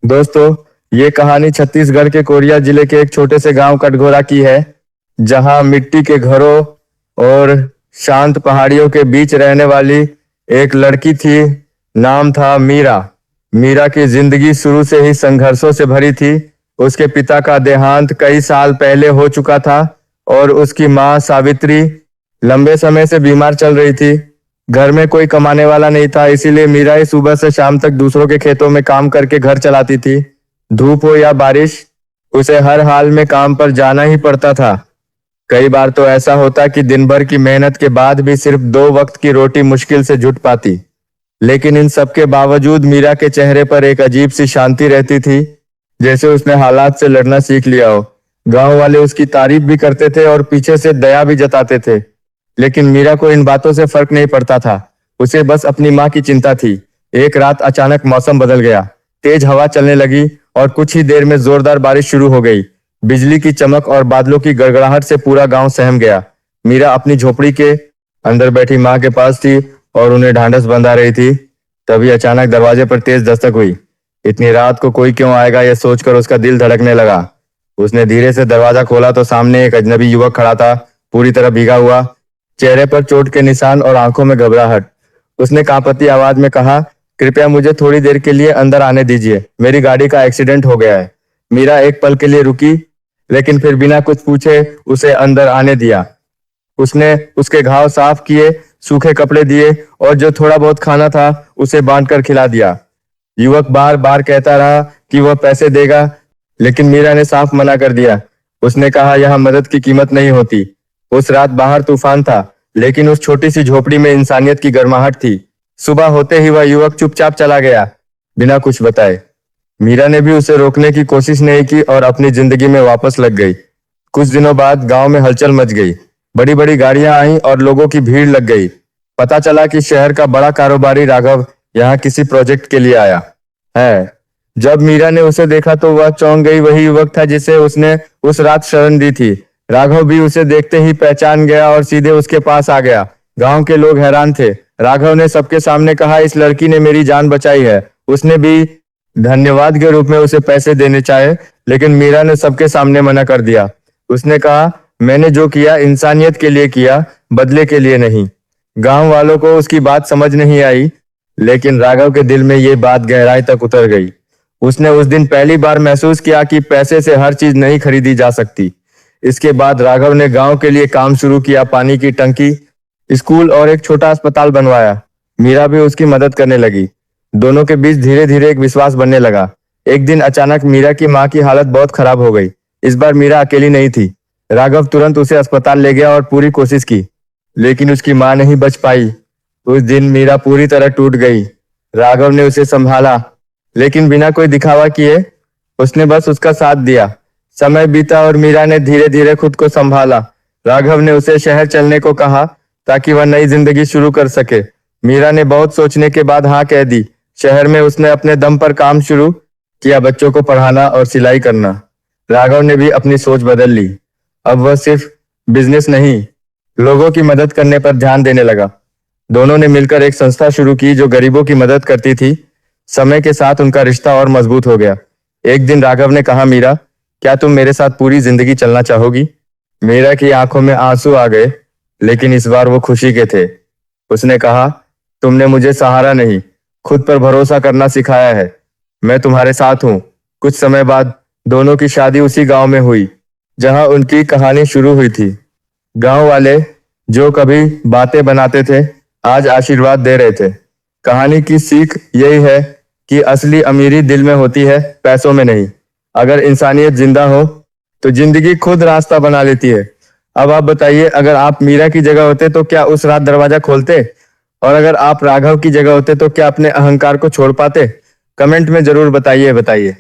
दोस्तों, ये कहानी छत्तीसगढ़ के कोरिया जिले के एक छोटे से गांव कटघोरा की है, जहां मिट्टी के घरों और शांत पहाड़ियों के बीच रहने वाली एक लड़की थी। नाम था मीरा। मीरा की जिंदगी शुरू से ही संघर्षों से भरी थी। उसके पिता का देहांत कई साल पहले हो चुका था और उसकी माँ सावित्री लंबे समय से बीमार चल रही थी। घर में कोई कमाने वाला नहीं था, इसीलिए मीरा ही सुबह से शाम तक दूसरों के खेतों में काम करके घर चलाती थी। धूप हो या बारिश, उसे हर हाल में काम पर जाना ही पड़ता था। कई बार तो ऐसा होता कि दिन भर की मेहनत के बाद भी सिर्फ 2 वक्त की रोटी मुश्किल से जुट पाती। लेकिन इन सब के बावजूद मीरा के चेहरे पर एक अजीब सी शांति रहती थी, जैसे उसने हालात से लड़ना सीख लिया हो। गांव वाले उसकी तारीफ भी करते थे और पीछे से दया भी जताते थे, लेकिन मीरा को इन बातों से फर्क नहीं पड़ता था। उसे बस अपनी माँ की चिंता थी। एक रात अचानक मौसम बदल गया। तेज हवा चलने लगी और कुछ ही देर में जोरदार बारिश शुरू हो गई। बिजली की चमक और बादलों की गड़गड़ाहट से पूरा गांव सहम गया। मीरा अपनी झोपड़ी के अंदर बैठी माँ के पास थी और उन्हें ढांढस बंधा रही थी। तभी अचानक दरवाजे पर तेज दस्तक हुई। इतनी रात को कोई क्यों आएगा, यह सोचकर उसका दिल धड़कने लगा। उसने धीरे से दरवाजा खोला तो सामने एक अजनबी युवक खड़ा था, पूरी तरह भीगा हुआ, चेहरे पर चोट के निशान और आंखों में घबराहट। उसने कांपती आवाज में कहा, कृपया मुझे थोड़ी देर के लिए अंदर आने दीजिए, मेरी गाड़ी का एक्सीडेंट हो गया है। मीरा एक पल के लिए रुकी, लेकिन फिर बिना कुछ पूछे उसे अंदर आने दिया। उसने उसके घाव साफ किए, सूखे कपड़े दिए और जो थोड़ा बहुत खाना था उसे बांध कर खिला दिया। युवक बार बार कहता रहा कि वह पैसे देगा, लेकिन मीरा ने साफ मना कर दिया। उसने कहा, यह मदद की कीमत नहीं होती। उस रात बाहर तूफान था, लेकिन उस छोटी सी झोपड़ी में इंसानियत की गर्माहट थी। सुबह होते ही वह युवक चुपचाप चला गया, बिना कुछ बताए। मीरा ने भी उसे रोकने की कोशिश नहीं की और अपनी जिंदगी में वापस लग गई। कुछ दिनों बाद गांव में हलचल मच गई। बड़ी बड़ी गाड़ियां आईं और लोगों की भीड़ लग गई। पता चला कि शहर का बड़ा कारोबारी राघव यहाँ किसी प्रोजेक्ट के लिए आया है। जब मीरा ने उसे देखा तो वह चौंक गई। वही युवक था जिसे उसने उस रात शरण दी थी। राघव भी उसे देखते ही पहचान गया और सीधे उसके पास आ गया। गांव के लोग हैरान थे। राघव ने सबके सामने कहा, इस लड़की ने मेरी जान बचाई है। उसने भी धन्यवाद के रूप में उसे पैसे देने चाहे, लेकिन मीरा ने सबके सामने मना कर दिया। उसने कहा, मैंने जो किया इंसानियत के लिए किया, बदले के लिए नहीं। गांव वालों को उसकी बात समझ नहीं आई, लेकिन राघव के दिल में ये बात गहराई तक उतर गई। उसने उस दिन पहली बार महसूस किया कि पैसे से हर चीज नहीं खरीदी जा सकती। इसके बाद राघव ने गांव के लिए काम शुरू किया। पानी की टंकी, स्कूल और एक छोटा अस्पताल बनवाया। मीरा भी उसकी मदद करने लगी। दोनों के बीच धीरे धीरे एक विश्वास बनने लगा। एक दिन अचानक मीरा की माँ की हालत बहुत खराब हो गई। इस बार मीरा अकेली नहीं थी। राघव तुरंत उसे अस्पताल ले गया और पूरी कोशिश की, लेकिन उसकी माँ नहीं बच पाई। उस दिन मीरा पूरी तरह टूट गई। राघव ने उसे संभाला, लेकिन बिना कोई दिखावा किए। उसने बस उसका साथ दिया। समय बीता और मीरा ने धीरे धीरे खुद को संभाला। राघव ने उसे शहर चलने को कहा ताकि वह नई जिंदगी शुरू कर सके। मीरा ने बहुत सोचने के बाद हाँ कह दी। शहर में उसने अपने दम पर काम शुरू किया, बच्चों को पढ़ाना और सिलाई करना। राघव ने भी अपनी सोच बदल ली। अब वह सिर्फ बिजनेस नहीं, लोगों की मदद करने पर ध्यान देने लगा। दोनों ने मिलकर एक संस्था शुरू की जो गरीबों की मदद करती थी। समय के साथ उनका रिश्ता और मजबूत हो गया। एक दिन राघव ने कहा, मीरा, क्या तुम मेरे साथ पूरी जिंदगी चलना चाहोगी? मीरा की आंखों में आंसू आ गए, लेकिन इस बार वो खुशी के थे। उसने कहा, तुमने मुझे सहारा नहीं, खुद पर भरोसा करना सिखाया है। मैं तुम्हारे साथ हूँ। कुछ समय बाद दोनों की शादी उसी गांव में हुई, जहां उनकी कहानी शुरू हुई थी। गांव वाले जो कभी बातें बनाते थे, आज आशीर्वाद दे रहे थे। कहानी की सीख यही है कि असली अमीरी दिल में होती है, पैसों में नहीं। अगर इंसानियत जिंदा हो तो जिंदगी खुद रास्ता बना लेती है। अब आप बताइए, अगर आप मीरा की जगह होते तो क्या उस रात दरवाजा खोलते? और अगर आप राघव की जगह होते तो क्या अपने अहंकार को छोड़ पाते? कमेंट में जरूर बताइए।